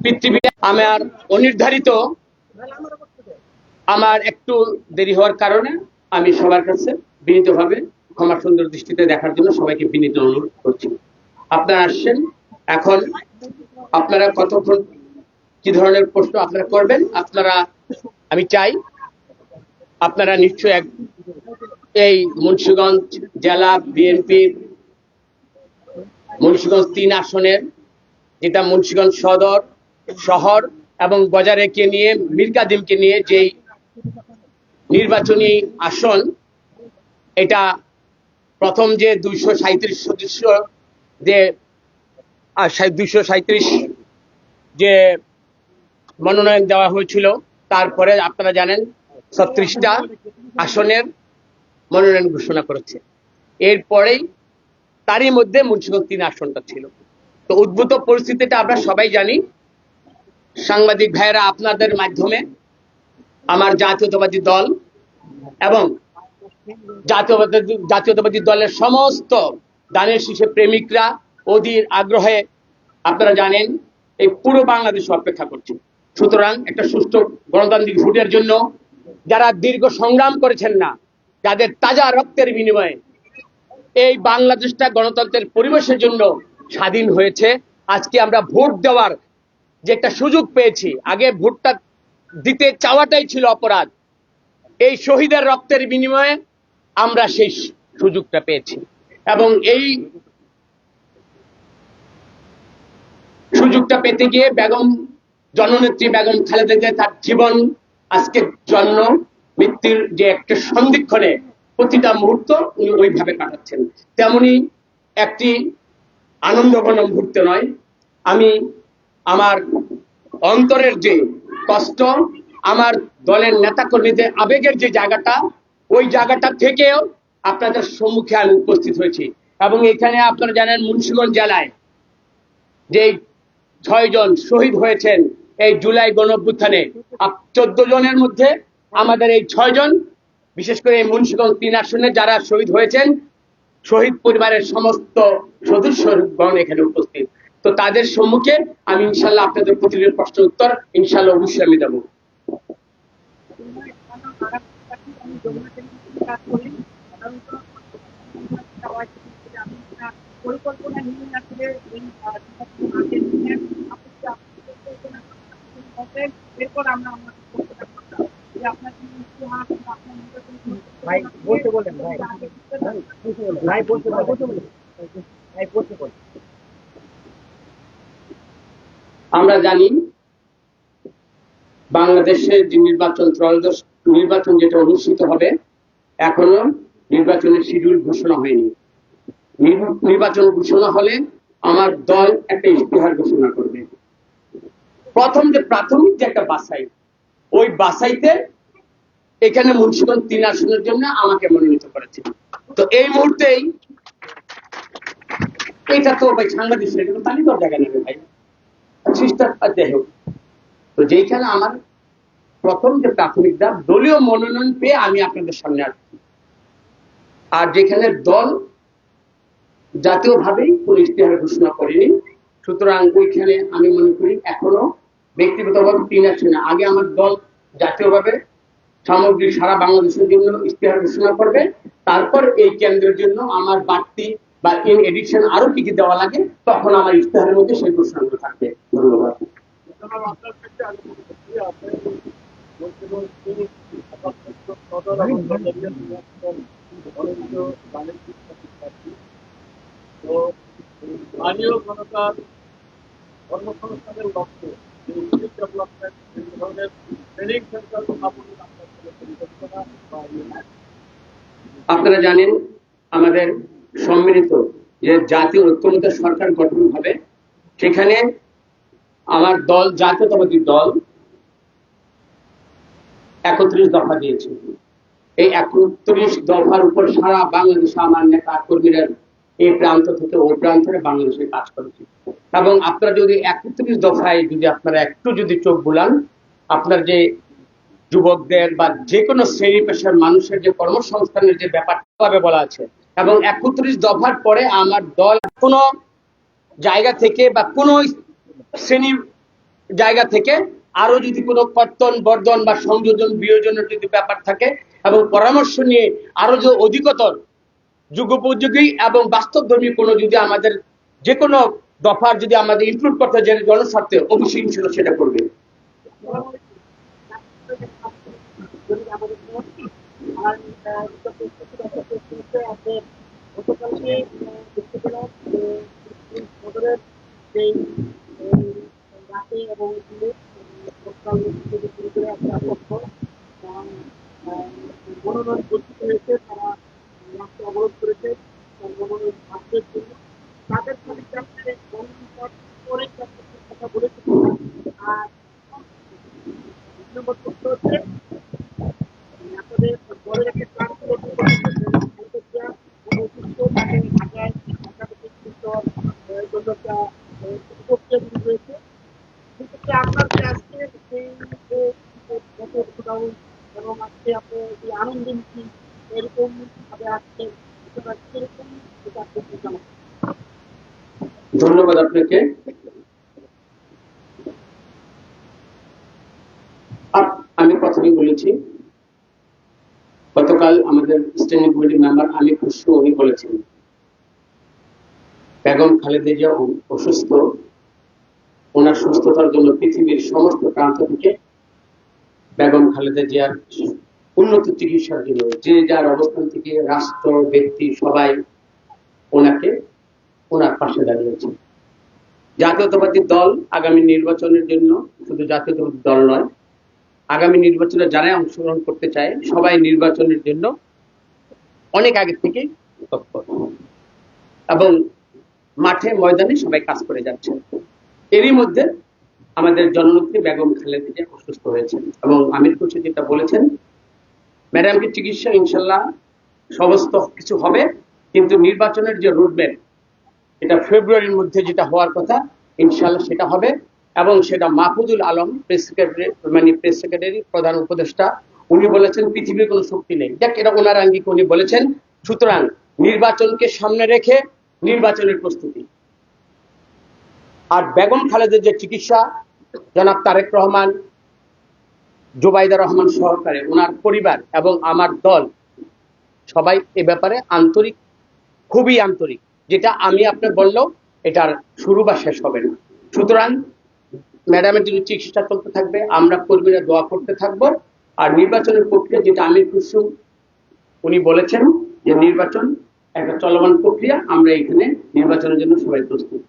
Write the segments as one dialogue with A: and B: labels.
A: পৃথিবী আমার অনির্ধারিত আমার একটু দেরি হওয়ার কারণে আমি সবার কাছে বিনীতভাবে ক্ষমা সুন্দর দৃষ্টিতে দেখার জন্য সবাইকে বিনীত অনুরোধ করছি। আপনারা আসছেন, এখন আপনারা কতক্ষণ কি ধরনের প্রশ্ন আপনারা করবেন, আপনারা আমি চাই আপনারা নিশ্চয়ই এই মুন্সিগঞ্জ জেলা বিএনপির মুন্সিগঞ্জ ৩ আসনের, যেটা মুন্সিগঞ্জ সদর শহর এবং বাজারেকে নিয়ে মীর কাদিমকে নিয়ে যেই নির্বাচনী আসন, এটা প্রথম যে 237 সদস্য যে 237 যে মনোনয়ন দেওয়া হয়েছিল, তারপরে আপনারা জানেন 36টা আসনের মনোনয়ন ঘোষণা করেছে। এরপরেই তারই মধ্যে মুন্সিগঞ্জ ৩ আসনটা ছিল। তো উদ্ভূত পরিস্থিতিটা আমরা সবাই জানি। সাংবাদিক ভাইয়েরা আপনাদের মাধ্যমে আমার জাতীয়তাবাদী দল এবং জাতীয়তাবাদী দলের সমস্ত দানের শীষে প্রেমিকরা অধীর আগ্রহে আপনারা জানেন এই পুরো বাংলাদেশ অপেক্ষা করছে। সুতরাং একটা সুষ্ঠু গণতান্ত্রিক ভোটের জন্য যারা দীর্ঘ সংগ্রাম করেছেন না, যাদের তাজা রক্তের বিনিময়ে এই বাংলাদেশটা গণতন্ত্রের পরিবেশের জন্য স্বাধীন হয়েছে, আজকে আমরা ভোট দেওয়ার যে একটা সুযোগ পেয়েছি। আগে ভোটটা দিতে চাওয়াটাই ছিল অপরাধ। এই শহীদের রক্তের বিনিময়ে আমরা সেই সুযোগটা পেয়েছি এবং এই সুযোগটা পেতে গিয়ে জননেত্রী বেগম খালেদা জিয়া তার জীবন আজকের জন্য মৃত্যুর যে একটা সন্ধিক্ষণে প্রতিটা মুহূর্ত উনি ওইভাবে কাটাচ্ছেন। তেমনি একটি আনন্দঘন মুহূর্ত নয়। আমি আমার অন্তরের যে কষ্ট, আমার দলের নেতাকর্মীদের আবেগের যে জায়গাটা, ওই জায়গাটা থেকেও আপনাদের সম্মুখে আমি উপস্থিত হয়েছি। এবং এখানে আপনারা জানেন মুন্সিগঞ্জ জেলায় যে 6 জন শহীদ হয়েছেন এই জুলাই গণঅভ্যুত্থানে, 14 জনের মধ্যে আমাদের এই 6 জন, বিশেষ করে এই মুন্সিগঞ্জ 3 আসনে যারা শহীদ হয়েছেন, শহীদ পরিবারের সমস্ত সদস্যগণ এখানে উপস্থিত। তো তাদের সম্মুখে আমি ইনশাল্লাহ আপনাদের প্রতিটি প্রশ্ন উত্তর ইনশাল্লাহ অবশ্যই আমি দেবো। আমরা জানি বাংলাদেশের যে ত্রয়োদশ নির্বাচন যেটা অনুষ্ঠিত হবে, এখনো নির্বাচনের শিডিউল ঘোষণা হয়নি। নির্বাচন ঘোষণা হলে আমার দল একটা ইশতেহার ঘোষণা করবে। প্রথম যে প্রাথমিক যে একটা বাছাই, ওই বাছাইতে এখানে মুন্সিগঞ্জ 3 আসনের জন্য আমাকে মনোনীত করেছে। তো এই মুহূর্তেই এটা তো ভাই সাংবাদিক তালিকার জায়গা নেবে ভাই, যাই হোক। তো যেখানে আমার প্রথম যে প্রাথমিক ধাপ দলীয় মনোনয়ন পেয়ে আমি আপনাদের সামনে আসছি, আর যেখানে দল জাতীয়ভাবেই কোন ইশতেহার ঘোষণা করেনি, সুতরাং ওইখানে আমি মনে করি এখনো ব্যক্তিগতভাবে 3 আসনে আগে আমার দল জাতীয়ভাবে সামগ্রিক সারা বাংলাদেশের জন্য ইশতেহার ঘোষণা করবে, তারপর এই কেন্দ্রের জন্য আমার বাড়তি বা ইন এডিশন আরো কি কি দেওয়া লাগে, তখন আমার ইশতেহারের মধ্যে সেই ঘোষণাগুলো থাকবে। ধন্যবাদ।
B: স্থানীয় জনতার কর্মসংস্থানের লক্ষ্যে ট্রেনিং সেন্টার স্থাপনের
A: আপনারা জানেন আমাদের সম্মিলিত যে জাতীয় ঐক্যমত্য সরকার গঠন হবে, সেখানে আমার দল জাতীয়তাবাদী দল 31 দফা দিয়েছে। এই 31 দফার উপর সারা বাংলাদেশে আমার নেতা কর্মীরা এই প্রান্ত থেকে ওই প্রান্তে বাংলাদেশে কাজ করেছে। এবং আপনারা যদি 31 দফায় যদি আপনারা একটু যদি চোখ বুলান, আপনার যে যুবকদের বা যে কোনো শ্রেণী পেশার মানুষের যে কর্মসংস্থানের যে ব্যাপারটা বলা আছে, এবং 31 দফার পরে আমার দল কোনো জায়গা থেকে বা কোনো শ্রেণী জায়গা থেকে আরো যদি কোনো কর্তন বর্ধন বা সংযোজন বিয়োজনের যদি ব্যাপার থাকে এবং পরামর্শ নিয়ে আরো যে অধিকতর যুগোপযোগী এবং বাস্তবধর্মী কোনো যদি আমাদের যে কোনো দফার যদি আমাদের ইনক্লুড করতে যে জনস্বার্থে অবশ্যই ইনশাল্লাহ সেটা করবে।
C: আর গতকালকে দেখতে পেলাম যে সদরের যেই রাতে এবং সকাল থেকে শুরু করে একটা পক্ষ মনোনয়ন গঠিত হয়েছে, তারা রাস্তা অবরোধ করেছে মনোনয়ন প্রাপ্তির জন্য। তাদের খানিকটা মনোনয়ন পরে কথা বলেছে। আর দুই নম্বর প্রশ্ন হচ্ছে আপনাদের দলের একটি প্রার্থী ঢাকায় জন্য একটা প্রক্রিয়া রয়েছে। সেক্ষেত্রে আপনার যে আজকে সেই এবং আজকে আপনি যে আনন্দ মিছিল এরকম ভাবে আসছেন সেরকম
A: ধন্যবাদ আপনাকে। আমি প্রথমেই বলেছি গতকাল আমাদের স্ট্যান্ডিং কমিটি মেম্বার আমি খুশি উনি বলেছেন বেগম খালেদা জিয়া অসুস্থ, ওনার সুস্থতার জন্য পৃথিবীর সমস্ত প্রান্ত থেকে বেগম খালেদা জিয়ার উন্নত চিকিৎসার জন্য যে যার অবস্থান থেকে রাষ্ট্র ব্যক্তি সবাই ওনাকে ওনার পাশে দাঁড়িয়েছে। জাতীয়তাবাদী দল আগামী নির্বাচনের জন্য শুধু জাতীয়তাবাদী দল নয়, আগামী নির্বাচনে যারাই অংশগ্রহণ করতে চায় সবাই নির্বাচনের জন্য অনেক আগে থেকে তৎপর এবং মাঠে ময়দানে সবাই কাজ করে যাচ্ছেন। এরই মধ্যে আমাদের জননেত্রী বেগম খালেদা জিয়া অসুস্থ হয়েছেন এবং আমির খুশি যেটা বলেছেন ম্যাডামকে চিকিৎসা ইনশাল্লাহ সমস্ত কিছু হবে, কিন্তু নির্বাচনের যে রোডম্যাপ এটা ফেব্রুয়ারির মধ্যে যেটা হওয়ার কথা ইনশাল্লাহ সেটা হবে এবং সেটা মাহফুজুল আলম প্রেস সেক্রেটারি প্রধান উপদেষ্টা উনি বলেছেন পৃথিবীর কোনো শক্তি নেই, দেখ এটা ওনার আঙ্গিকে উনি বলেছেন। সুতরাং নির্বাচনকে সামনে রেখে নির্বাচনের প্রস্তুতি আর বেগম খালেদার যে চিকিৎসা জনাব তারেক রহমান, জুবাইদা রহমান সহকারে ওনার পরিবার এবং আমার দল সবাই এ ব্যাপারে আন্তরিক, খুবই আন্তরিক, যেটা আমি আপনার বললেও এটার শুরু বা শেষ হবে না। সুতরাং ম্যাডামের যদি চিকিৎসা চলতে থাকবে, আমরা কর্মীরা দোয়া করতে থাকবো। আর নির্বাচনের প্রক্রিয়া যেটা আমির খুশু উনি বলেছেন যে নির্বাচন একটা চলমান প্রক্রিয়া, আমরা এখানে নির্বাচনের জন্য সবাই প্রস্তুত।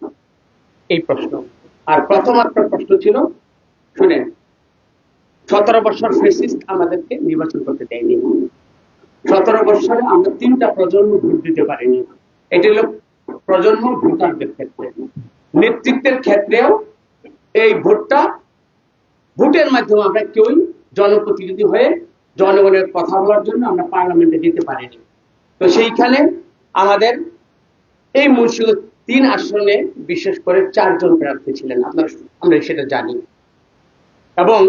A: এই প্রশ্ন। আর প্রথম আপনার প্রশ্ন ছিল শুনেন 17 বছর ফেসিস্ট আমাদেরকে নির্বাচন করতে দেয়নি। 17 বছরে আমরা 3টা প্রজন্ম ভোট দিতে পারিনি। এটি হলো প্রজন্ম ভোটারদের ক্ষেত্রে। নেতৃত্বের ক্ষেত্রেও এই ভোটের মাধ্যমে আমরা কেউই জনপ্রতিনিধি হয়ে জনগণের কথা বলার জন্য আমরা পার্লামেন্টে যেতে পারিনি। তো সেইখানে আমাদের এই মুন্সিগঞ্জ 3 আসনে বিশেষ করে 4 জন প্রার্থী ছিলেন, আমরা সেটা জানি এবং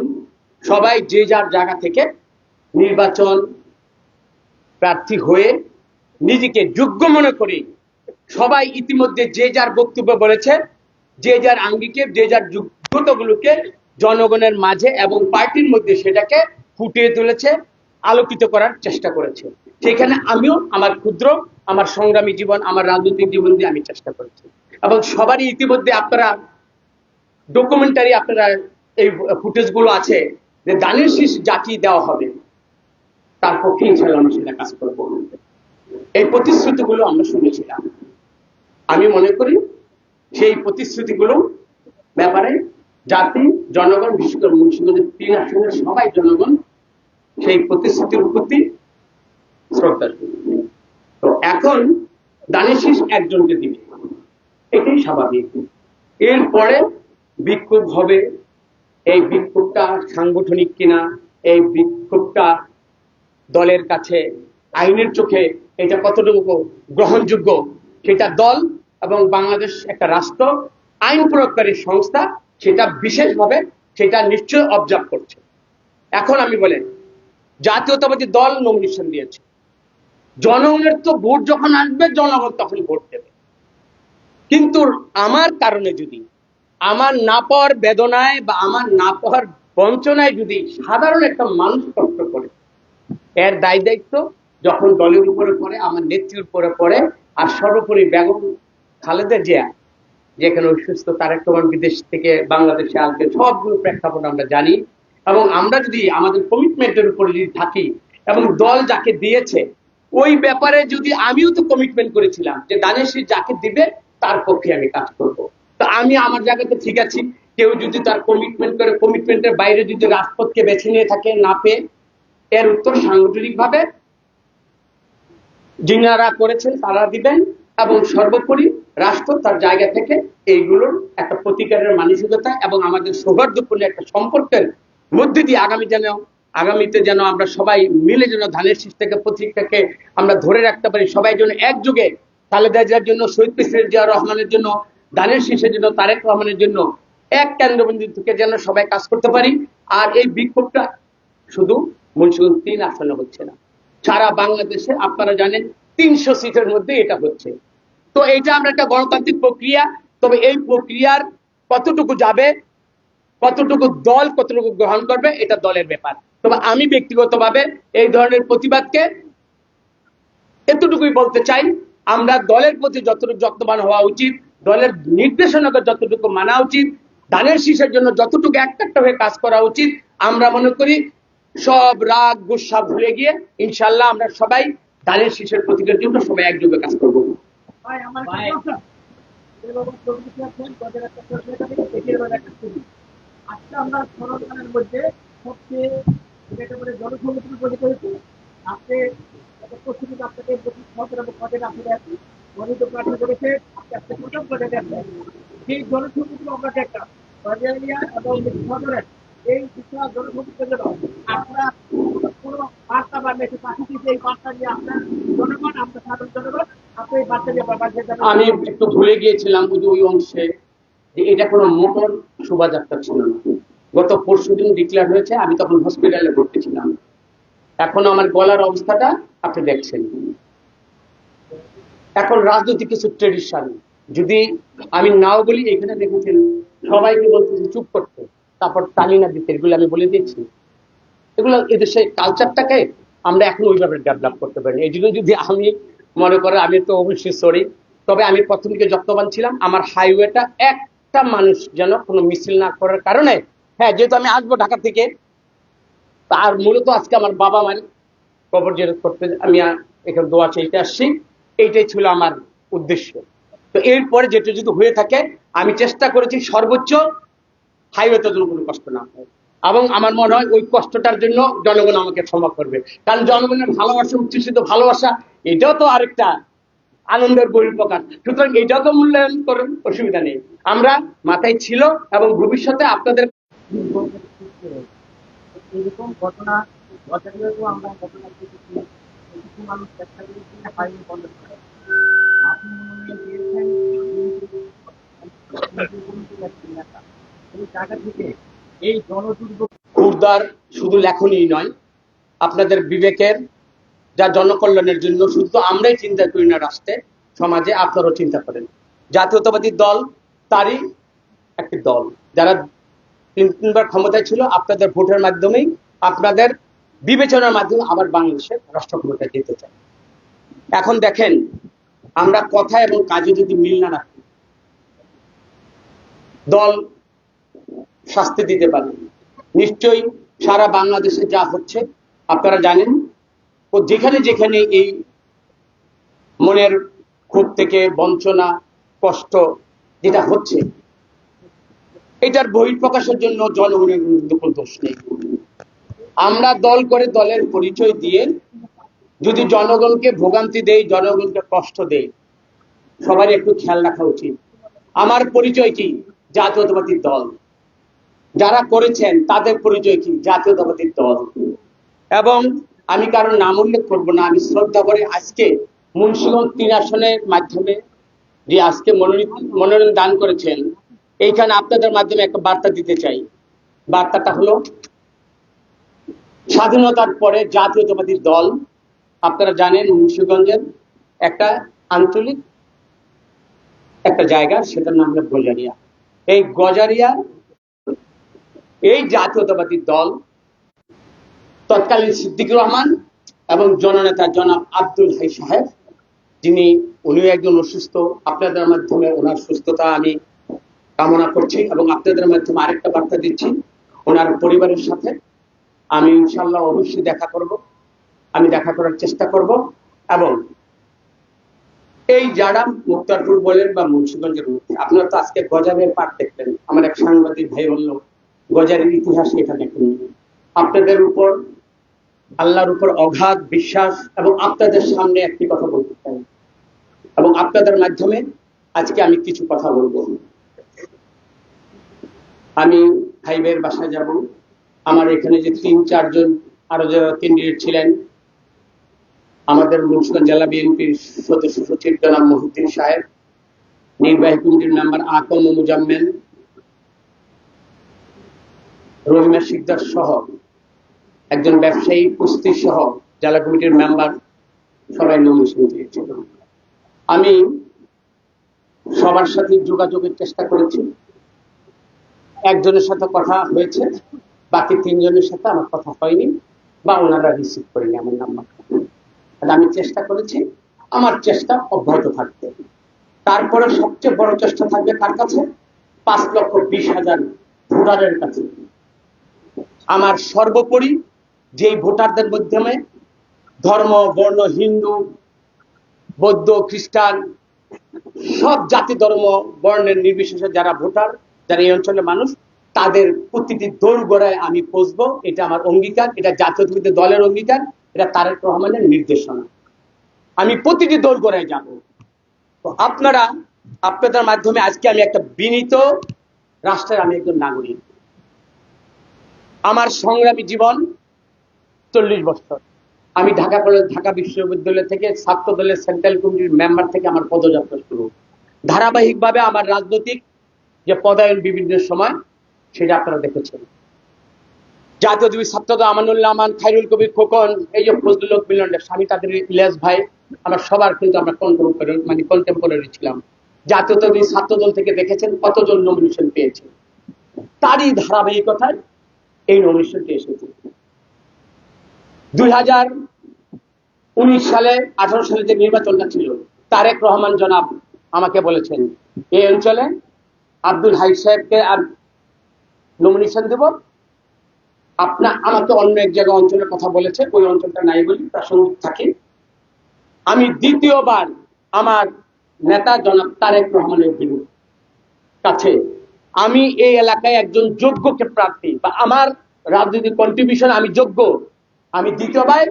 A: সবাই যে যার জায়গা থেকে নির্বাচন প্রার্থী হয়ে নিজেকে যোগ্য মনে করি সবাই ইতিমধ্যে যে যার বক্তব্য বলেছে, যে যার আঙ্গিকে যে যার যোগ্যতাগুলোকে জনগণের মাঝে এবং পার্টির মধ্যে সেটাকে ফুটিয়ে তুলেছে, আলোকিত করার চেষ্টা করেছে। সেখানে আমিও আমার ক্ষুদ্র, আমার সংগ্রামী জীবন, আমার রাজনৈতিক জীবন দিয়ে আমি চেষ্টা করেছি এবং সবারই ইতিমধ্যে আপনারা ডকুমেন্টারি আপনারা এই ফুটেজগুলো আছে যে দানের শীষ জাতি দেওয়া হবে, তার পক্ষে ইনশাআল্লাহ আমরা সেটা কাজ করবো। এই প্রতিশ্রুতিগুলো আমরা শুনেছিলাম। আমি মনে করি সেই প্রতিশ্রুতিগুলো ব্যাপারে জাতি, জনগণ, বিশেষ করে মুন্সিগঞ্জের 3 আসনের সবাই জনগণ সেই প্রতিশ্রুতির প্রতি শ্রদ্ধা। তো এখন দানের শীষ একজনকে দিবে, এটাই স্বাভাবিক। এরপরে বিক্ষোভ হবে। এই বিক্ষোভটা সাংগঠনিক কিনা, এই বিক্ষোভটা দলের কাছে আইনের চোখে এটা কতটুকু গ্রহণযোগ্য, সেটা দল এবং বাংলাদেশ একটা রাষ্ট্র আইন প্রয়োগকারী সংস্থা সেটা বিশেষভাবে সেটা নিশ্চয় অবজার্ভ করছে। এখন আমি বলেন জাতীয়তাবাদী দল নমিনেশন দিয়েছে, জনগণের তো ভোট যখন আসবে জনগণ তখন ভোট দেবে, কিন্তু আমার কারণে যদি আমার না পাওয়ার বেদনায় বা আমার না পাওয়ার বঞ্চনায় যদি সাধারণ একটা মানুষ কষ্ট করে, এর দায় দায়িত্ব যখন দলের উপরে পড়ে, আমার নেত্রীর উপরে পড়ে, আর সর্বোপরি বেগম খালেদা জিয়া যেখানে অসুস্থ, তারেক রহমান বিদেশ থেকে বাংলাদেশে আসবে, সবগুলো প্রেক্ষাপট আমরা জানি। এবং আমরা যদি আমাদের কমিটমেন্টের উপরে যদি থাকি এবং দল যাকে দিয়েছে ওই ব্যাপারে যদি, আমিও তো কমিটমেন্ট করেছিলাম যে দানের শীষ যাকে দিবে তার পক্ষে আমি কাজ করব। তো আমি আমার জায়গাতে ঠিক আছি। কেউ যদি তার কমিটমেন্ট করে, কমিটমেন্টের বাইরে যদি রাজপথকে বেছে নিয়ে থাকে না পেয়ে, এর উত্তর সাংগঠনিক ভাবে যিনারা করেছেন তারা দিবেন। এবং সর্বোপরি রাষ্ট্র তার জায়গা থেকে এইগুলোর একটা প্রতিকারের মানসিকতা এবং আমাদের সৌহার্দ্যপূর্ণ একটা সম্পর্কের মধ্যে দিয়ে আগামীতে যেন আমরা সবাই মিলে যেন ধানের শীষ থেকে প্রতীকটাকে আমরা ধরে রাখতে পারি, সবাই যেন একযোগে খালেদা জিয়ার জন্য, শহীদ প্রেসিডেন্ট জিয়া রহমানের জন্য, ধানের শীষের জন্য, তারেক রহমানের জন্য এক কেন্দ্রবিন্দু থেকে যেন সবাই কাজ করতে পারি। আর এই বিক্ষোভটা শুধু মুন্সিগঞ্জ 3 আসনে হচ্ছে না, সারা বাংলাদেশে আপনারা জানেন 300 সিটের মধ্যে এটা হচ্ছে। তো এটা আমরা একটা গণতান্ত্রিক প্রক্রিয়া, তবে এই প্রক্রিয়ার কতটুকু যাবে, কতটুকু দল কতটুকু গ্রহণ করবে, এটা দলের ব্যাপার। তবে আমি ব্যক্তিগতভাবে এই ধরনের প্রতিবাদকে এতটুকুই বলতে চাই, আমরা দলের প্রতি যতটুকু যত্নবান হওয়া উচিত, দলের নির্দেশনাকে যতটুকু মানা উচিত, ধানের শীষের জন্য যতটুকু একটা হয়ে কাজ করা উচিত, আমরা মনে করি সব রাগ গুসা ভুলে গিয়ে ইনশাল্লাহ আমরা সবাই ধানের শীষের প্রতীকের জন্য সবাই একযোগে কাজ করবো।
C: ভাই আমার একটা প্রশ্ন আছেন, তাদের একটা প্রশ্ন থেকে এগিয়ে যাওয়ার একটা ছবি। আজকে আমরা সরকারের মধ্যে সবচেয়ে একেবারে জনসমুদ্র তৈরি করেছি। আপনি একটা প্রস্তুতি আপনাকে সরকার এবং পদের আপনি আছেন, গণিত প্রার্থী করেছে, আপনি আজকে প্রথম পদে আছেন। সেই জনসমুদ্র আমরা দেখলাম বাজারিয়া এবং সদরের এই বিশাল জনসমুদ্রের জন্য আপনারা কোনো বার্তা বা মেসেজ পাঠিয়ে এই বার্তা নিয়ে আপনার জনগণ, আমরা সাধারণ জনগণ, আপনি এই বার্তা নিয়ে
A: আমি একটু ভুলে গিয়েছিলাম ওই অংশে যে এটা কোনো মোটর শোভাযাত্রা ছিল না। গত পরশুদিন ডিক্লেয়ার হয়েছে, আমি তখন হসপিটালে ভর্তি ছিলাম। এখন আমার গলার অবস্থাটা আপনি দেখছেন। এখন রাজনৈতিক কিছু ট্রেডিশন যদি আমি নাও বলি, এখানে দেখেছেন সবাইকে বলতেছি চুপ করতে, তারপর তালি না দিতে, এগুলো আমি বলে দিয়েছি। এগুলো এদেশের কালচারটাকে আমরা এখন ওইভাবে ডেভেলপ করতে পারি। এই জন্য যদি আমি মনে করেন, আমি তো অবশ্যই সরি, তবে আমি প্রথম দিকে যত্নবান ছিলাম আমার হাইওয়েটা একটা মানুষ যেন কোনো মিছিল না করার কারণে। হ্যাঁ, যেহেতু আমি আসবো ঢাকা থেকে, তার মূলত আজকে আমার বাবা মায়ের কবর জিয়ারত করতে আমি এখানে দোয়া চাইতে আসছি, এইটাই ছিল আমার উদ্দেশ্য। তো এরপরে যেটা যদি হয়ে থাকে, আমি চেষ্টা করেছি সর্বোচ্চ হাইওয়েতে যেন কোনো কষ্ট না হয়, এবং আমার মনে হয় ওই কষ্টটার জন্য জনগণ আমাকে ক্ষমা করবে। কারণ জনগণের ভালোবাসা, উচ্ছ্বসিত ভালোবাসা, এটাও তো আরেকটা আনন্দের বহিঃপ্রকাশ। সুতরাং এটাও তো মূল্যায়ন করেন, অসুবিধা নেই। আমরা মাথায় ছিল এবং ভবিষ্যতে আপনাদের
C: এরকম ঘটনা ঘটালেও আমরা ঘটনা দেখেছি, কিছু মানুষ চেষ্টা করেছে হাইওয়ে বন্ধ করে। আপনি মনে দিয়েছেন এই জায়গা থেকে এই জনদুর্ভোগ
A: খুরদার শুধু লেখনই নয়, আপনাদের বিবেকের যা জনকল্যাণের জন্য শুধু আমরাই চিন্তা করি না, রাষ্ট্রে সমাজে আপনারাও চিন্তা করেন। জাতীয়তাবাদী দল তারই একটি দল, যারা 3বার ক্ষমতায় ছিল, আপনাদের ভোটের মাধ্যমেই, আপনাদের বিবেচনার মাধ্যমে আবার বাংলাদেশের রাষ্ট্র ক্ষমতায় যেতে চায়। এখন দেখেন, আমরা কথা এবং কাজে যদি মিল না রাখি, দল শাস্তি দিতে পারে। নিশ্চয়ই সারা বাংলাদেশে যা হচ্ছে আপনারা জানেন, ও যেখানে যেখানে এই মনের ক্ষোভ থেকে বঞ্চনা, কষ্ট যেটা হচ্ছে, এটার বহিঃপ্রকাশের জন্য জনগণের কোনো দোষ নেই। আমরা দল করে দলের পরিচয় দিয়ে যদি জনগণকে ভোগান্তি দেই, জনগণকে কষ্ট দেই, সবারই একটু খেয়াল রাখা উচিত। আমার পরিচয় কি? জাতীয়তাবাদী দল। যারা করেছেন তাদের পরিচয় কি? জাতীয়তাবাদী দল। এবং আমি কারোর নাম উল্লেখ করবো না, আমি শ্রদ্ধা করে আজকে মুন্সিগঞ্জ 3 আসনের মাধ্যমে যে আজকে মনোনয়ন দান করেছেন, এইখানে আপনাদের মাধ্যমে একটা বার্তা দিতে চাই। বার্তাটা হলো, স্বাধীনতার পরে জাতীয়তাবাদী দল, আপনারা জানেন মুন্সিগঞ্জের একটা আঞ্চলিক একটা জায়গা, সেটার নাম হলো গোজারিয়া। এই গজারিয়া এই জাতীয়তাবাদী দল তৎকালীন সিদ্দিকুর রহমান এবং জননেতা জনাব আব্দুল হাই সাহেব, উনিও একজন অসুস্থ, আপনাদের মাধ্যমে ওনার সুস্থতা আমি কামনা করছি এবং আপনাদের মাধ্যমে আরেকটা বার্তা দিচ্ছি, ওনার পরিবারের সাথে আমি ইনশাল্লাহ অবশ্যই দেখা করব, আমি দেখা করার চেষ্টা করব। এবং এই যারা মুক্তারপুর বলেন বা মুন্সিগঞ্জের মধ্যে, আপনারা তো আজকে গজারের পাঠ দেখলেন, আমার এক সাংবাদিক ভাই বলল গজারের ইতিহাস এটা দেখেন। আপনাদের উপর আল্লাহর উপর অগাধ বিশ্বাস এবং আপনাদের সামনে একটি কথা বলতে চাই এবং আপনাদের মাধ্যমে আজকে আমি কিছু কথা বলবো। আমি ভাইবের বাসায় যাব, আমার এখানে যে ৩-৪ জন আরো যারা ক্যান্ডিডেট ছিলেন, আমাদের মুন্সিগঞ্জ জেলা বিএনপির সদস্য সচিব জনাব মহিউদ্দিন সাহেব, নির্বাহী কমিটির মেম্বার আকম মুজাম্মেল, রহিমা শিকদার সহ একজন ব্যবসায়ী কুস্তি সহ জেলা কমিটির মেম্বার সবাই নমিনেশন দিয়েছিল। আমি সবার সাথে যোগাযোগের চেষ্টা করেছি, একজনের সাথে কথা হয়েছে, বাকি 3 জনের সাথে আমার কথা হয়নি বা ওনারা রিসিভ করেনি আমার নাম্বার। আমি চেষ্টা করেছি, আমার চেষ্টা অব্যাহত থাকবে। তারপরে সবচেয়ে বড় চেষ্টা থাকবে কার কাছে? 5,20,000 ভোটারের কাছে। আমার সর্বোপরি যেই ভোটারদের মাধ্যমে ধর্ম বর্ণ, হিন্দু বৌদ্ধ খ্রিস্টান সব জাতি ধর্ম বর্ণের নির্বিশেষে যারা ভোটার, যারা এই অঞ্চলের মানুষ, তাদের প্রতিটি দোরগোড়ায় আমি পৌঁছবো। এটা আমার অঙ্গীকার, এটা জাতীয়তাবাদী দলের অঙ্গীকার, এটা তারেক রহমানের নির্দেশনা। আমি প্রতিটি দোরগোড়ায় যাব। তো আপনারা, আপনাদের মাধ্যমে আজকে আমি একটা বিনীত রাষ্ট্রের আমি একজন নাগরিক। আমার সংগ্রামী জীবন 40 বছর। আমি ঢাকা কলেজ, ঢাকা বিশ্ববিদ্যালয় থেকে ছাত্র দলের সেন্ট্রাল কমিটির মেম্বার থেকে আমার পদযাত্রা শুরু। ধারাবাহিকভাবে আমার রাজনৈতিক যে পদায়ন বিভিন্ন সময়, সেটা আপনারা দেখেছেন। জাতীয়তাবাদী ছাত্রদল আমানুল্লাহ আমান, খায়রুল কবির খোকন, এই যে ফজলুল হক মিলনের স্বামী, তাদের ইলিয়াস ভাই, আমরা সবার কিন্তু আমরা কন্টেম্পোরারি ছিলাম। জাতীয়তাবাদী ছাত্রদল থেকে দেখেছেন কতজন নমিনেশন পেয়েছে, তারই ধারাবাহিকতায় এই নমিনেশনটি এসেছে। 2019 সালে 18 সালে যে নির্বাচনটা ছিল, তারেক রহমান জনাব আমাকে বলেছেন এই অঞ্চলে আব্দুল হাই সাহেবকে আর নমিনেশন দেব, আমাকে অন্য এক জায়গায় অঞ্চলের কথা বলেছে, ওই অঞ্চলটা নাই বলি প্রাসঙ্গিক থাকে। আমি দ্বিতীয়বার আমার নেতা জনাব তারেক রহমানের কাছে আমি এই এলাকায় একজন যোগ্যকে প্রার্থী বা আমার রাজনৈতিক কন্ট্রিবিউশন আমি যোগ্য, আমি দ্বিতীয়বার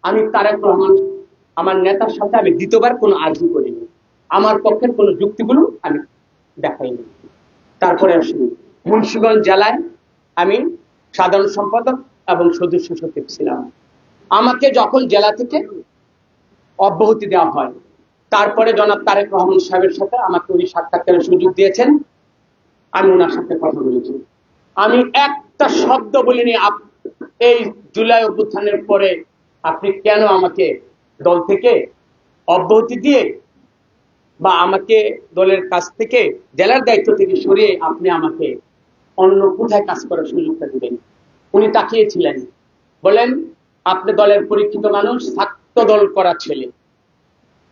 A: আমি তারেক রহমান আমার নেতার সাথে আমি দ্বিতীয়বার কোনো আর্জি করিনি, আমার পক্ষের কোনো যুক্তিগুলো আমি দেখাইনি। তারপরে আসি মুন্সিগঞ্জ জেলায় আমি সাধারণ সম্পাদক এবং সদস্য সচিব ছিলাম। আমাকে যখন জেলা থেকে অব্যাহতি দেওয়া হয়, তারপরে জনাব তারেক রহমান সাহেবের সাথে আমাকে উনি সাক্ষাৎকারের সুযোগ দিয়েছেন, আমি ওনার সাথে কথা বলেছি। আমি একটা শব্দ বলিনি এই জুলাই অভ্যুত্থানের পরে আপনি কেন আমাকে দল থেকে অব্যাহতি দিয়ে বা আমাকে দলের কাছ থেকে জেলার দায়িত্ব থেকে সরিয়ে আপনি আমাকে অন্য কোথায় কাজ করার সুযোগটা দিবেন। উনি তাকিয়েছিলেন, বলেন আপনি দলের পরীক্ষিত মানুষ, ছাত্র দল করা ছেলে,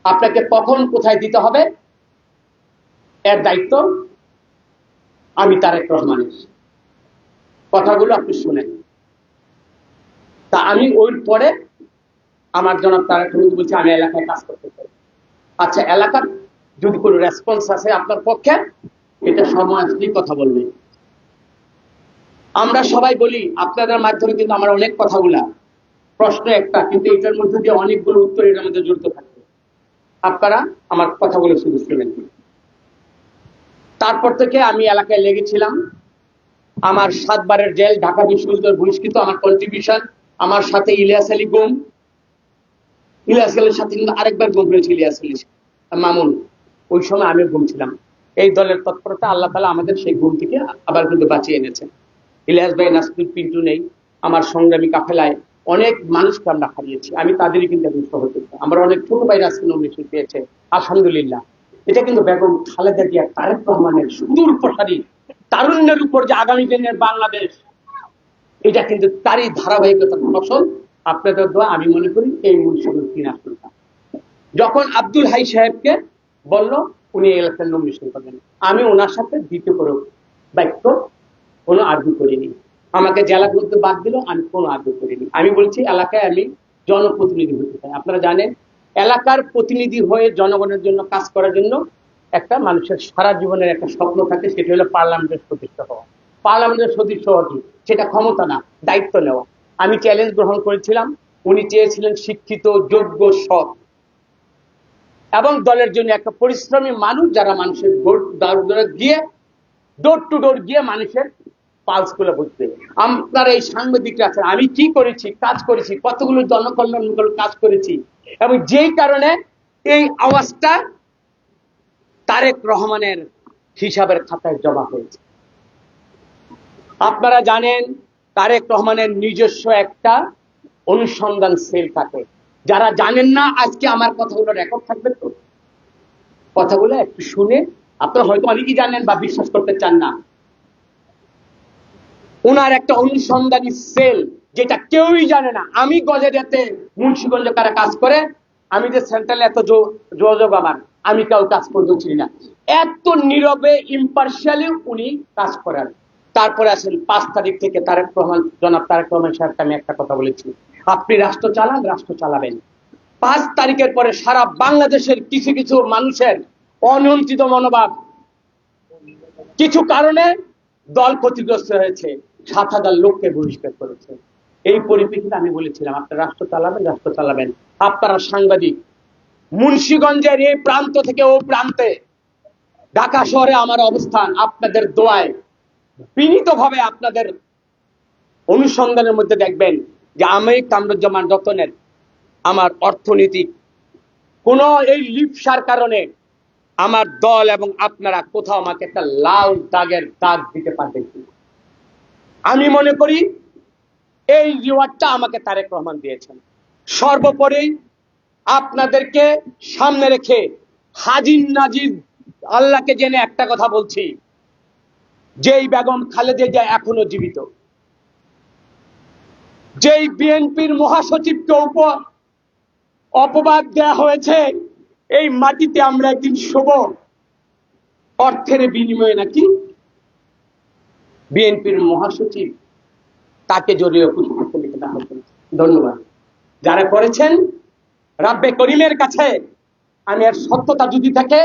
A: আপনাকে কখন কোথায় দিতে হবে এর দায়িত্ব আমি তারেক রহমানের। কথাগুলো আপনি শুনেন। তা আমি ওই পরে আমার জনাব তারেক রহমান বলছি আমি এলাকায় কাজ করতে চাই। আচ্ছা, এলাকার যদি কোনো রেসপন্স আছে আপনার পক্ষে, এটা সময় আসলেই কথা বলবে। আমরা সবাই বলি আপনাদের মাধ্যমে, কিন্তু আমার অনেক কথাগুলা প্রশ্ন একটা, কিন্তু এটার মধ্যে দিয়ে অনেকগুলো উত্তর এর মধ্যে জড়িত থাকে। আপনারা আমার কথাগুলো শুধু শুনেন। তারপর থেকে আমি এলাকায় লেগেছিলাম। আমার 7 বারের জেল, ঢাকা বিশ্ববিদ্যালয় বহিষ্কৃত, আমার কন্ট্রিবিউশন, আমার সাথে ইলিয়াস আলী গুম, ইলিয়াস আলীর সাথে কিন্তু আরেকবার গুম হয়েছে ইলিয়াস আলী মামুন, ওই সময় আমিও গুম ছিলাম। এই দলের তৎপরতা আল্লাহ তাআলা আমাদের সেই গুম থেকে আবার কিন্তু বাঁচিয়ে এনেছেন। ইলিয়াস ভাই, নাসরুল পিন্টু নেই, আমার সংগ্রামী কাফেলায় অনেক মানুষকে আমরা হারিয়েছি, আমি তাদেরই কিন্তু একজন সহযোগিতা। আমরা অনেক ছোট ভাইরা আজকে নমিনেশন পেয়েছে, আলহামদুলিল্লাহ। এটা কিন্তু বেগম খালেদা জিয়া তারেক রহমানের সুদূর প্রসারী তারুণ্যের উপর যে আগামী দিনের বাংলাদেশ, এটা কিন্তু তারই ধারাবাহিকতার ফসল। আপনাদের দোয়া আমি মনে করি এই মুন্সিগঞ্জ 3 আসনটা যখন আব্দুল হাই সাহেবকে বলল উনি এলাকার নমিনেশন করবেন, আমি ওনার সাথে দ্বিতীয় করে বাক্য কোনো আর্গু করিনি। আমাকে জেলা করতে বাদ দিল, আমি কোনো আর্গু করিনি। আমি বলছি এলাকায় আমি জনপ্রতিনিধি হতে চাই। আপনারা জানেন এলাকার প্রতিনিধি হয়ে জনগণের জন্য কাজ করার জন্য একটা মানুষের সারা জীবনের একটা স্বপ্ন থাকে, সেটা হলো পার্লামেন্টের সদস্য হওয়া। পার্লামেন্টের সদস্য হওয়া কি, সেটা ক্ষমতা না, দায়িত্ব নেওয়া। আমি চ্যালেঞ্জ গ্রহণ করেছিলাম। উনি চেয়েছিলেন শিক্ষিত, যোগ্য, সৎ এবং দলের জন্য একটা পরিশ্রমী মানুষ, যারা মানুষের গিয়ে ডোর টু ডোর গিয়ে মানুষের পালস গুলো বুঝতে। আপনারা এই সাংবাদিকরা আছেন, আমি কি করেছি, কাজ করেছি, কতগুলো জনকল্যাণমূলক কাজ করেছি, এবং যেই কারণে এই আওয়াজটা তারেক রহমানের হিসাবের খাতায় জমা হয়েছে। আপনারা জানেন তারেক রহমানের নিজস্ব একটা অনুসন্ধান সেল থাকে। যারা জানেন না, আজকে আমার কথাগুলো রেকর্ড থাকবে, তো কথাগুলো একটু শুনে আপনারা হয়তো অনেকেই জানেন বা বিশ্বাস করতে চান না। ওনার একটা অনুসন্ধানী সেল, যেটা কেউই জানে না। আমি গজেরিয়াতে মুন্সিগঞ্জে কারা কাজ করে, আমি যে সেন্ট্রালে এত যোগাযোগ আমার, আমি কাউ কাজ করতে চিনি না। এত নীরবে ইম্পার্শিয়ালি উনি কাজ করেন। তারপরে আসেন 5 তারিখ থেকে তারেক রহমান, জনাব তারেক রহমান সাহেবকে আমি একটা কথা বলেছি, আপনি রাষ্ট্র চালান, রাষ্ট্র চালাবেন। 5 তারিখের পরে সারা বাংলাদেশের কিছু কিছু মানুষের অনিয়ন্ত্রিত মনোভাব, কিছু কারণে দল ক্ষতিগ্রস্ত হয়েছে, 7,000 লোককে বহিষ্কার করেছে। এই পরিপ্রেক্ষিতে আমি বলেছিলাম আপনারা রাষ্ট্র চালাবেন, রাষ্ট্র চালাবেন। আপনারা সাংবাদিক, মুন্সিগঞ্জের এই প্রান্ত থেকে ও প্রান্তে, ঢাকা শহরে আমার অবস্থান, আপনাদের দোয়ায় বিনীতভাবে আপনাদের অনুসন্ধানের মধ্যে দেখবেন যে আমি কামরুজ্জামান রতনের আমার অর্থনৈতিক কোন এই লিপসার কারণে আমার দল এবং আপনারা কোথাও আমাকে একটা লাল দাগের দাগ দিতে পারবেন। আমি মনে করি এই রিওয়ার্ডটা আমাকে তারেক রহমান দিয়েছেন। সর্বোপরি আপনাদেরকে সামনে রেখে হাজির নাজির আল্লাহকে জেনে একটা কথা বলছি, যেই বেগম খালেদা জিয়া এখনো জীবিত, যেই বিএনপির মহাসচিবকে অপবাদ দেয়া হয়েছে, এই মাটিতে আমরা একদিন শোব, অর্থের বিনিময়ে নাকি বিএনপির মহাসচিব তাকে জড়িয়ে পুষ্প লিখে দেওয়া হয়েছে। ধন্যবাদ যারা করেছেন। রাব্বে করিমের কাছে আমি এর সত্যতা যদি থাকে,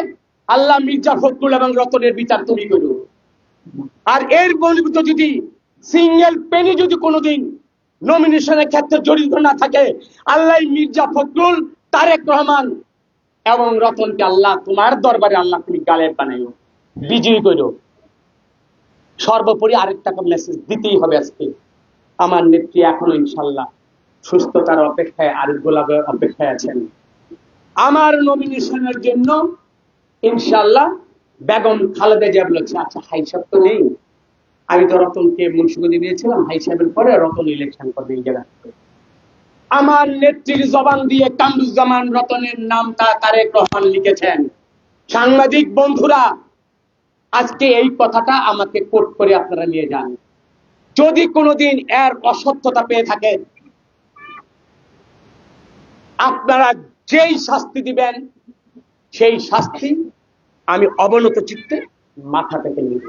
A: আল্লাহ মির্জা ফখরুল এবং রতনের বিচার তুমি করো। আর এর বলিত যদি সিঙ্গেল পেনি যদি কোনোদিন নমিনেশনের ক্ষেত্রে জড়িত না থাকে, আল্লাহ মির্জা ফখরুল, তারেক রহমান এবং রতনকে আল্লাহ তোমার দরবারে আল্লাহ তুমি গালেব বানাইও, বিজয়ী করো। সর্বোপরি আরেকটা মেসেজ দিতেই হবে আজকে, আমার নেত্রী এখনো ইনশাল্লাহ সুস্থতার অপেক্ষায়, আরেক গোলাপের অপেক্ষায় আছেন। আমার নমিনেশনের জন্য ইনশাল্লাহ বেগম খালেদা জিয়া বলেছে, আচ্ছা হাই সাহেব তো নেই, আমি তো রতনকে মুন্সিগঞ্জে দিয়েছিলাম, হাই সাহেবের পরে রতন ইলেকশন করবে এই জায়গা। আমার নেত্রীর জবান দিয়ে কামরুজ্জামান রতনের নামটা তারেক রহমান লিখেছেন। সাংবাদিক বন্ধুরা, আজকে এই কথাটা আমাকে কোট করে আপনারা নিয়ে যান। যদি কোনোদিন এর অসত্যতা পেয়ে থাকেন, আপনারা যেই শাস্তি দিবেন সেই শাস্তি আমি অবনত চিত্তে মাথা থেকে নিব।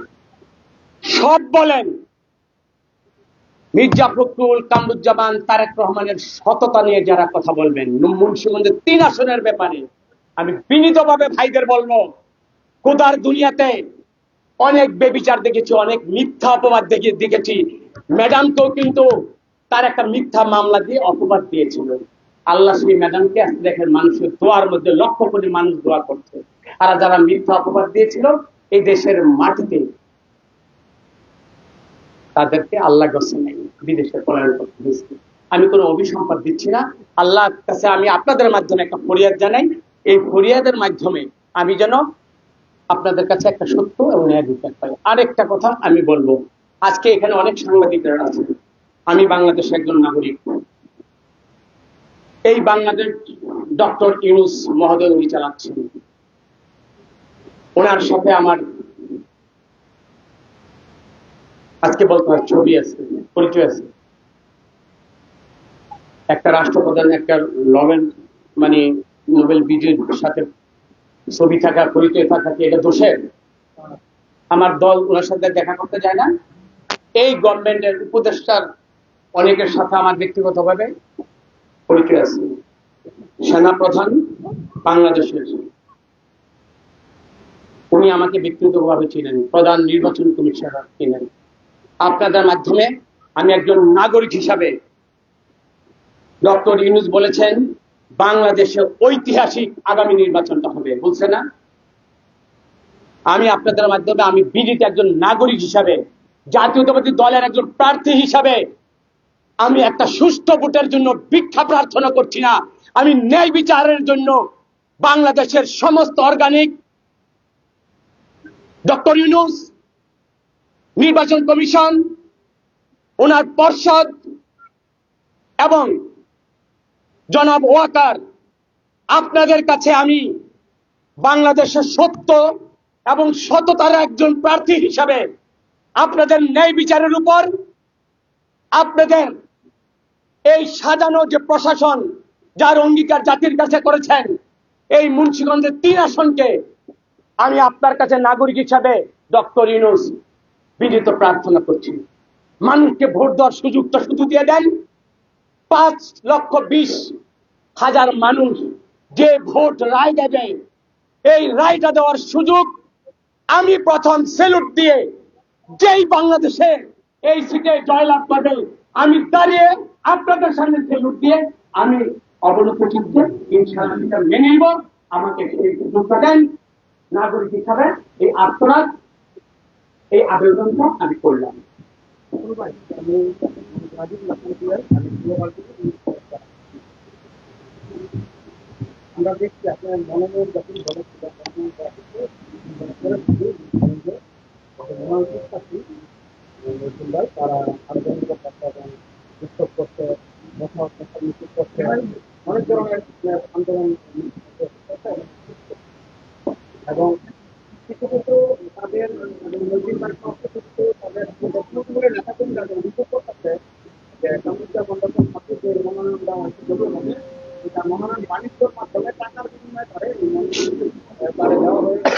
A: সব বলেন, মির্জা ফখরুল, কামরুজ্জামান, তারেক রহমানের সততা নিয়ে যারা কথা বলবেন, মুন্সিগঞ্জের 3 আসনের ব্যাপারে আমি বিনীতভাবে ভাইদের বলবো, খোদার দুনিয়াতে অনেক বেবিচার দেখেছি, অনেক মিথ্যা অপবাদ দেখেছি। ম্যাডামকেও কিন্তু তার একটা মিথ্যা মামলা দিয়ে অপবাদ দিয়েছিল। আল্লাহ সেই ম্যাডামকে দেখেন মানুষের দোয়ার মধ্যে লক্ষ কোটি মানুষ দোয়া করছে। আর যারা মিথ্যা অপবাদ দিয়েছিল এই দেশের মাটিতে, তাদেরকে আল্লাহ গছে নেই, বিদেশে পলায়ন করতে হয়েছে। আমি কোনো অভিসম্পাদ দিচ্ছি না। আল্লাহর কাছে আমি আপনাদের মাধ্যমে একটা ফরিয়াদ জানাই, এই ফরিয়াদের মাধ্যমে আমি যেন আপনাদের কাছে একটা সত্য এবং ন্যায় বিচার পাই। আরেকটা কথা আমি বলবো, আজকে এখানে অনেক সাংবাদিকরা আছে, আমি বাংলাদেশের একজন নাগরিক। এই বাংলাদেশ ডক্টর ইউনূস মহোদয় উনি চালাচ্ছেন। ওনার সাথে আমার আজকে বলতে হয় ছবি আছে, পরিচয় আছে। একটা রাষ্ট্রপ্রধান, একটা নোবেল মানে নোবেল বিজয়ীর সাথে ছবি থাকা, পরিচয় থাকা কি এটা দোষের? আমার দল ওনার সাথে দেখা করতে যায় না। এই গভর্নমেন্টের উপদেষ্টার অনেকের সাথে আমার ব্যক্তিগতভাবে পরিচয় আছে। সেনাপ্রধান বাংলাদেশের, উনি আমাকে ব্যক্তিগতভাবে চিনেন, প্রধান নির্বাচন কমিশনার চিনেন। আপনাদের মাধ্যমে আমি একজন নাগরিক হিসাবে, ডক্টর ইউনূস বলেছেন বাংলাদেশে ঐতিহাসিক আগামী নির্বাচনটা হবে, বলছে না? আমি আপনাদের মাধ্যমে, আমি বিজেপি একজন নাগরিক হিসাবে, জাতীয়তাবাদী দলের একজন প্রার্থী হিসাবে আমি একটা সুষ্ঠু ভোটের জন্য ভিক্ষা প্রার্থনা করছি না। আমি ন্যায় বিচারের জন্য বাংলাদেশের সমস্ত অর্গানিক, ডক্টর ইউনূস, নির্বাচন কমিশন, ওনার পর্ষদ এবং জনাব ওয়াকার, আপনাদের কাছে আমি বাংলাদেশের সত্য এবং সততার একজন প্রার্থী হিসাবে আপনাদের ন্যায় বিচারের উপর, আপনাদের এই সাজানো যে প্রশাসন যার অঙ্গীকার জাতির কাছে করেছেন, এই মুন্সিগঞ্জের 3 আসনকে আমি আপনার কাছে নাগরিক হিসাবে ডক্টর ইউনূস বিনীত প্রার্থনা করছি। মানুষকে ভোট দেওয়ার সুযোগটা শুধু দিয়ে দেন। 5,20,000 মানুষ যে ভোট রায় দেবে, এই রায়টা দেওয়ার সুযোগ আমি প্রথম সেলুট দিয়ে, যেই বাংলাদেশে এই সিটে জয়লাভ করবে, আমি দাঁড়িয়ে আপনাদের সামনে সেলুট দিয়ে আমি অবনত চিত্তে ইনশাআল্লাহ মেনে নিব। আমাকে সেই সুযোগটা দেন। নাগরিক হিসাবে এই আত্মরাগ, এই আবেদনটা আমি করলাম।
C: আমরা দেখছি আপনার মনোনয়ন যখন বলেছিল তারা আন্দোলন করতে, মতামত করতে, অনেক ধরনের আন্দোলন এবং কিছু কিছু তাদের তাদের নেতাকর্মীরা অভিযোগ করতেছে যে কামরুজ্জামান মন্ডপের সাথে যে মনোনয়ন দেওয়া হয়েছে এটা মনোনয়ন বাণিজ্যের মাধ্যমে টাকার বিনিময়ে করে তারা দেওয়া হয়েছে।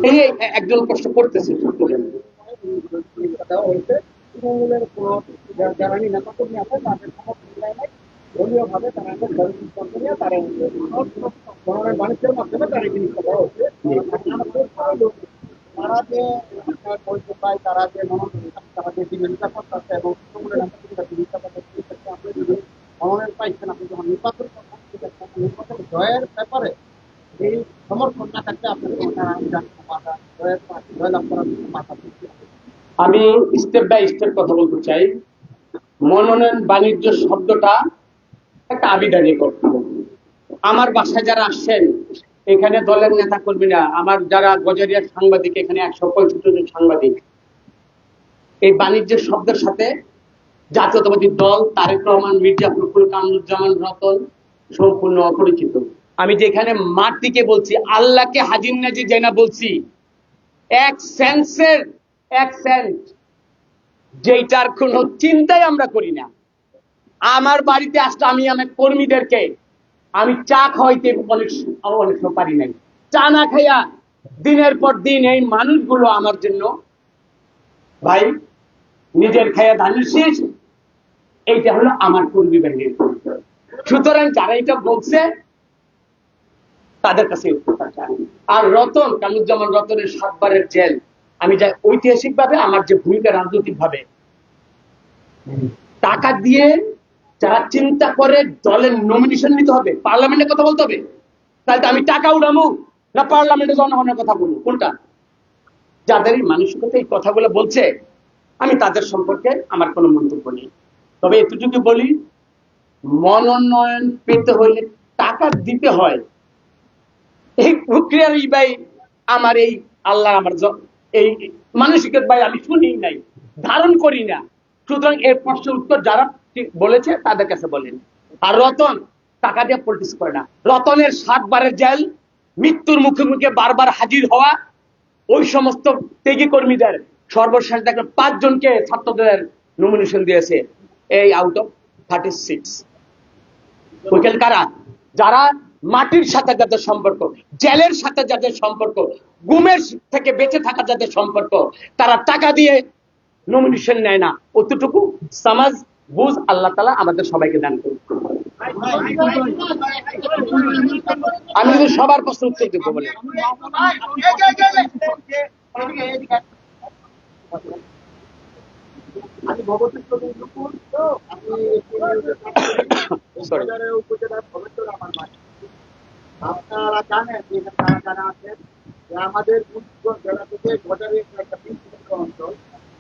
A: এই একজন প্রশ্ন করতেছে
C: দেওয়া হয়েছে তৃণমূলের কোনো যারা নেতাকর্মী আছে তাদের সমর্থন দেয় নাই, দলীয় ভাবে তারা নিয়ে তারা মনোনয়ন বাণিজ্যের মাধ্যমে তারা এই জিনিসটা দেওয়া হচ্ছে। তারা যে পরিচয় পায়, তারা যে তারা যে বিরোধিতা করতেছে এবং তৃণমূলের নেতাকর্মীরা বিরোধিতা করতেছে, আপনি যদি মনোনয়ন পাইছেন, আপনি যখন নির্বাচন নির্বাচন জয়ের ব্যাপারে এই সমর্থন না থাকলে আপনাদের জয়লাভ করার মাথা
A: আমি স্টেপ বাই স্টেপ কথা বলতে চাই। মনোনয়ন বাণিজ্য শব্দটা একটা আবিধানিক অর্থ। আমার বাসায় যারা আসছেন, এখানে দলের নেতা কর্মীরা, আমার যারা গজারিয়ার সাংবাদিক, এখানে 165 জন সাংবাদিক, এই বাণিজ্যের শব্দের সাথে জাতীয়তাবাদী দল, তারেক রহমান, মির্জা ফখরুল, কামরুজ্জামান রতন সম্পূর্ণ অপরিচিত। আমি যেখানে মাটিকে বলছি, আল্লাহকে হাজির নাজির জানা বলছি, এক সেন্ট যেটার কোনো চিন্তাই আমরা করি না। আমার বাড়িতে আসলে আমি আমার কর্মীদেরকে আমি চা খাওয়াইতে অনেক সময় পারি নাই। চা না খাইয়া দিনের পর দিন এই মানুষগুলো আমার জন্য, ভাই নিজের খাইয়া ধানের শেষ, এইটা হলো আমার কর্মী বাহিনীর পরিচয়। সুতরাং যারা এটা বলছে তাদের কাছে উত্তরটা চাই। আর রতন, কামরুজ্জামান রতনের 7 বারের জেল, আমি যাই ঐতিহাসিক ভাবে আমার যে ভূমিকা রাজনৈতিক ভাবে, টাকা দিয়ে যারা চিন্তা করে দলের নমিনেশন নিতে হবে, পার্লামেন্টে কথা বলতে হবে, তাহলে আমি টাকা উড়ামু না পার্লামেন্টে জনগণের কথা বলবো? কোনটা? যাদের এই মানসিকতা এই কথাগুলো বলছে, আমি তাদের সম্পর্কে আমার কোনো মন্তব্য নেই। তবে এতটুকু বলি, মনোনয়ন পেতে হলে টাকা দিতে হয়। এই প্রক্রিয়ার ভাই আমার এই আল্লাহ আমার এই মানসিকতা ভাই আমি শুনি নাই, ধারণ করি না। সুতরাং এর প্রশ্নের উত্তর যারা বলেছে তাদের কাছে বলেন। আর রতন, টাকা দিয়ে পলিটিক্স করে না। রতনের 7 বারের জেল, মৃত্যুর মুখে মুখে বারবার হাজির হওয়া, ওই সমস্ত ত্যাগী কর্মীদের সর্বশেষ দেখেন 5 জনকে ছাত্রদের নমিনেশন দিয়েছে এই আউট অফ 36। ওইখান কারা? যারা মাটির সাথে যাদের সম্পর্ক, জেলের সাথে যাদের সম্পর্ক, গুমের থেকে বেঁচে থাকা যাদের সম্পর্ক, তারা টাকা দিয়ে নমিনেশন নেয় না। অতটুকু সমাজ বুঝ আল্লাহ তাআলা আমাদের সবাইকে দান করুন। আমি কিন্তু সবার প্রশ্ন উত্তর দেবো বলে
C: আমি ভগবতীপুর উপকূল, তো আমি উপজেলার ভবেশ্বর আমার মাঠ। আপনারা জানেন যে এখানে যারা যারা আছেন যে আমাদের মুন্সিগঞ্জ জেলা থেকে বর্ডারের একটা বিস্তৃত অঞ্চল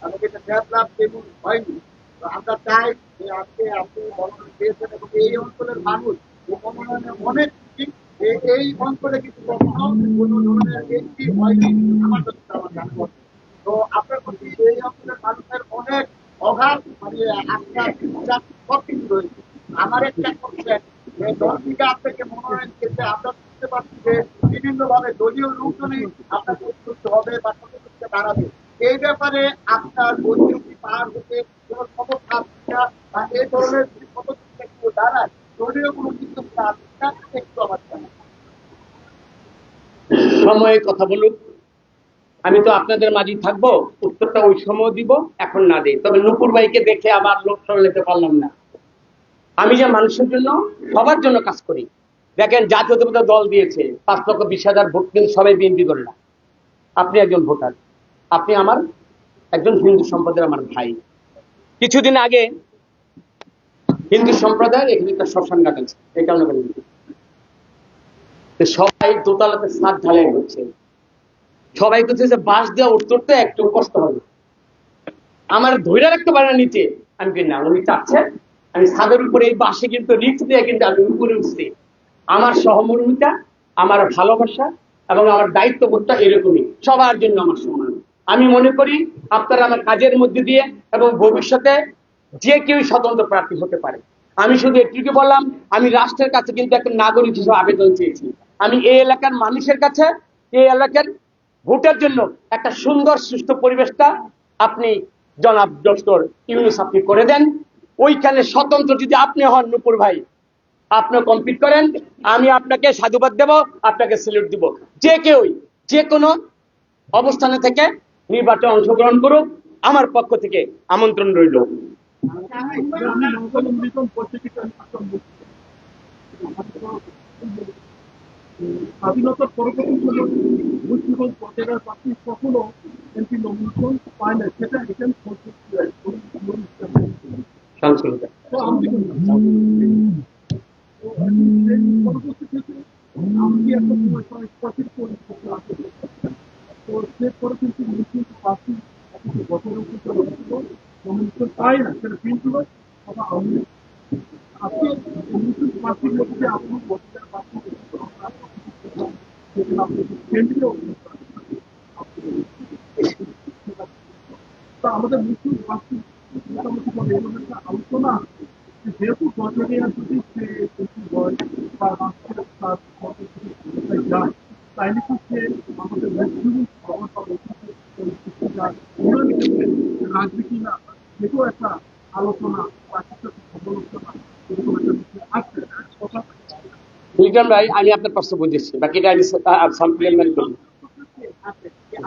C: এবং এটা ডেভেলপ তেমন হয়নি। তো আমরা চাই যে আজকে আপনি মনোনয়ন পেয়েছেন এবং এই অঞ্চলের মানুষ এই মনোনয়নে অনেক খুশি যে এই অঞ্চলে কিন্তু কখনো কোনো ধরনের এন্ট্রি হয়নি আমার যতটা আমার জানা আছে। তো আপনার প্রতি এই অঞ্চলের মানুষের অনেক অগাধ মানে আস্থা বিশ্বাস সব কিছু রয়েছে। আমার একটা কোশ্চেন, যে দল থেকে আপনাকে মনোনয়ন পেতে আমরা বুঝতে পারছি যে বিভিন্ন ভাবে দলীয় লোকজনই আপনাকে উদ্যুক্ত হবে বা সদস্যকে দাঁড়াবে। এই ব্যাপারে আপনার বৈদ্যুতিক পার হতে কোনো সমস্যা আসছে না বা এই ধরনের যদি সদস্যকে কেউ দাঁড়ায় দলীয় কোনো কিন্তু একটু আমার জানা।
A: সময়ে কথা বলুন, আমি তো আপনাদের মাঝেই থাকবো, উত্তরটা ওই সময় দিব, এখন না দিই। তবে নুপুর ভাইকে দেখে আমার লোক নিতে পারলাম না। আমি যে মানুষের জন্য সবার জন্য কাজ করি। দেখেন জাতীয়তাবাদী দল দিয়েছে 5,20,000 ভোট, কিন্তু সবাই বিএনপি করে না। আপনি একজন ভোটার, আপনি আমার একজন হিন্দু সম্প্রদায়ের আমার ভাই। কিছুদিন আগে হিন্দু সম্প্রদায়ের এখানে একটা শ্মশান ঘাট আছে, এই কারণে সবাই দোতলাতে ছাদ ঢালাই হচ্ছে। সবাই করছে যে বাঁশ দেওয়া উত্তরতে একটু কষ্ট হবে, আমার ধৈর্য রাখতে পারে না নিচে। আমি কি না, উনি চাচ্ছেন আমি ছাদের উপরে এই বাঁশে কিন্তু রিক্স দিয়ে কিন্তু আমি উপরে উঠছি। আমার সহমর্মিতা, আমার ভালোবাসা এবং আমার দায়িত্ববোধটা এরকমই, সবার জন্য আমার সমান। আমি মনে করি আপনারা আমার কাজের মধ্যে দিয়ে এবং ভবিষ্যতে যে কেউ স্বতন্ত্র প্রার্থী হতে পারে। আমি শুধু এটুকু বললাম, আমি রাষ্ট্রের কাছে কিন্তু একটা নাগরিক হিসেবে আবেদন চেয়েছি। আমি এই এলাকার মানুষের কাছে, এই এলাকার ভোটের জন্য একটা সুন্দর সুষ্ঠু পরিবেশটা আপনি জনাব ডক্টর ইউনূস আপনি করে দেন। ওইখানে স্বতন্ত্র যদি আপনি হন নূপুর ভাই, আপনি কমপ্লিট করেন, আমি আপনাকে সাধুবাদ দেব, আপনাকে স্যালুট দিব। যে কেউই যে কোনো অবস্থানে থেকে নির্বাচনে অংশগ্রহণ করুক, আমার পক্ষ থেকে আমন্ত্রণ রইল।
B: স্বাধীনতার পরবর্তী সময় মুন্সিগঞ্জ পর্যায়ের প্রার্থী কখনো এমপি নমিনেশন পায় না, সেটা এখানে পরবর্তী থেকে আমি একটা সঠিক পরিস্থিতি আছে। তো সেরপরে কিন্তু মুসলিম প্রার্থী বছরের নমিনেশন পায় না, সেটা বিএনপি হয় অথবা আওয়ামী লীগ। আজকে মুসলিম প্রার্থীর মধ্যে আপনি বছরের প্রার্থী কেন্দ্রীয় আমাদের মুসলিম প্রার্থী মোটামুটি ভাবে এরকম একটা আলোচনা, যেহেতু সরকারিয়া যদি সে হয় বা রাষ্ট্রের যায়, তাইলে কি সে আমাদের মুসলিম ভবন বা রাজনীতি না, সেটাও একটা আলোচনা বা একটা সমালোচনা এরকম একটা বিষয় আছে।
A: বিক্রম ভাই, আমি আপনার প্রশ্ন বুঝেছি, বাকিটা আমি সাপ্লিমেন্ট করি।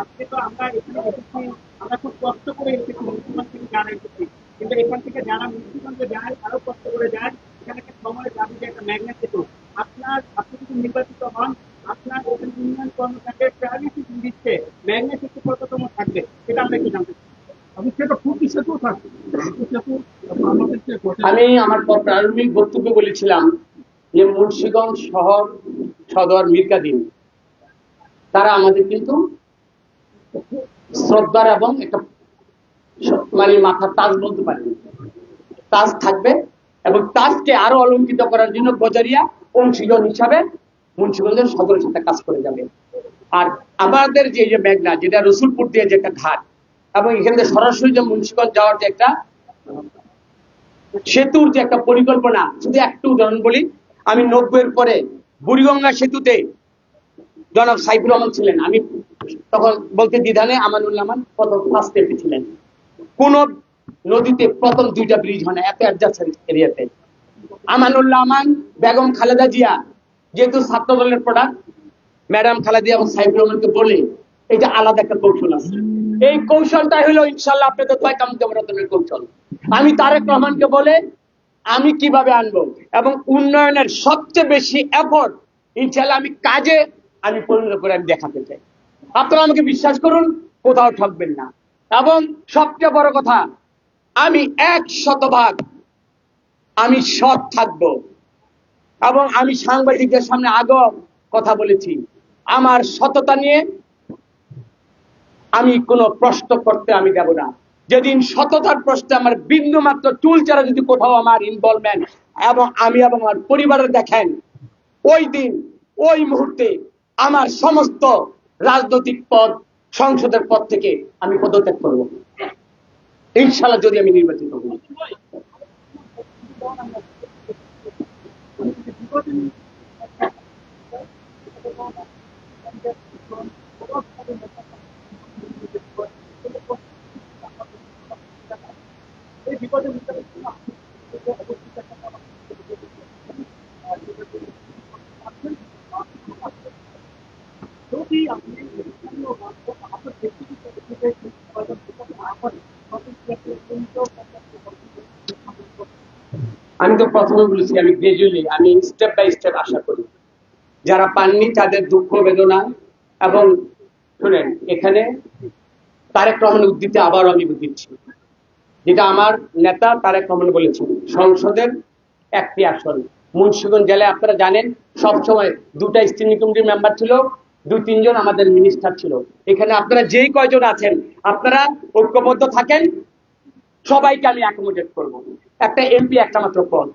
C: আজকে তো আমরা এখানে এসেছি, আমরা খুব কষ্ট করে এসেছি মুন্সিগঞ্জ থেকে যারা এসেছি, কিন্তু এখান থেকে যারা মুন্সিগঞ্জে যায় আরো কষ্ট করে যায়। এখানে একটা সময় যাবে যে একটা ম্যাগনেট ছিল। আপনি যদি নির্বাচিত হন, আপনার ওখানে ইউনিয়ন কর্মকাণ্ডের প্রায়োরিটি দিচ্ছে, ম্যাগনেট একটু কততম থাকবে সেটা আমরা একটু জানতে চাই।
B: আমি সেটা প্রতি সেতু থাকবে, আমাদেরকে
A: আমি আমার প্রারম্ভিক বক্তব্য বলেছিলাম যে মুন্সিগঞ্জ শহর সদর মিরকাদিন তারা আমাদের কিন্তু শ্রদ্ধার এবং একটা মানে মাথার তাজ বলতে পারে, তাজ থাকবে এবং তাজকে আরো অলঙ্কিত করার জন্য গজারিয়া অংশীজন হিসাবে মুন্সিগঞ্জের সদরের সাথে কাজ করে যাবে। আর আমাদের যে যে মেঘনা, যেটা রসুলপুর দিয়ে যে একটা ঘাট এবং এখান থেকে সরাসরি যে মুন্সিগঞ্জ যাওয়ার যে একটা সেতুর যে একটা পরিকল্পনা, শুধু একটু উদাহরণ বলি, আমি 90-এর পরে বুড়িগঙ্গা সেতুতে জনাব সাইফুর রহমান ছিলেন, আমি তখন বলতে দ্বিধানে আমানুল্লাহ আমান প্রথম ফার্স্ট এমপি ছিলেন। কোন নদীতে প্রথম 2টা ব্রিজ হয় না এত অ্যাডজাস্ট এরিয়াতে। আমানুল্লাহ আমান, বেগম খালেদা জিয়া যেহেতু ছাত্র দলের প্রোডাক্ট, ম্যাডাম খালেদা এবং সাইফুর রহমানকে বলে এটা আলাদা একটা কৌশল আছে। এই কৌশলটাই হলো ইনশাল্লাহ আপনাদের দোয়া কামতের কৌশল। আমি তারেক রহমানকে বলে আমি কিভাবে আনবো এবং উন্নয়নের সবচেয়ে বেশি এফোর্ট ইনশাল্লাহ আমি কাজে আমি পরিণত করে আমি দেখাতে চাই। আপনারা আমাকে বিশ্বাস করুন, কোথাও ঠকবেন না। এবং সবচেয়ে বড় কথা, আমি 100% আমি সৎ থাকবো এবং আমি সাংবাদিকদের সামনে আগেও কথা বলেছি, আমার সততা নিয়ে আমি কোনো প্রশ্ন করতে আমি দেব না। যেদিন সততার প্রশ্নে আমার বিন্দু মাত্র চুল চারা যদি কোথাও আমার ইনভলভমেন্ট এবং আমি এবং আমার পরিবারের দেখেন, ওই দিন ওই মুহূর্তে আমার সমস্ত রাজনৈতিক পদ, সংসদের পদ থেকে আমি পদত্যাগ করব ইনশাল্লাহ, যদি আমি নির্বাচিত হই।
B: এই বিপদে মোকাবেলার জন্য অবশ্যই যদি আপনি স্থানীয় মাধ্যম আপনার ব্যক্তিগত উপাদান না করেন তখন
A: আমি তো প্রথমে বলেছি আমি গ্রাজুয়ালি আমি স্টেপ বাই স্টেপ আশা করি। যারা পাননি তাদের দুঃখ বেদনা এবং শুনেন, এখানে তারেক রহমানের উদ্ধৃতি আবারও আমি দিচ্ছি, যেটা আমার নেতা তারেক রহমান বলেছেন, সংসদের একটি আসন মুন্সিগঞ্জ জেলায় আপনারা জানেন সবসময় 2টা স্ট্যান্ডিং কমিটির মেম্বার ছিল, 2-3 জন আমাদের মিনিস্টার ছিল। এখানে আপনারা যেই কয়জন আছেন আপনারা ঐক্যবদ্ধ থাকেন, সবাইকে আমি অ্যাকোমোডেট করবো। একটা এমপি একটা মাত্র পদ,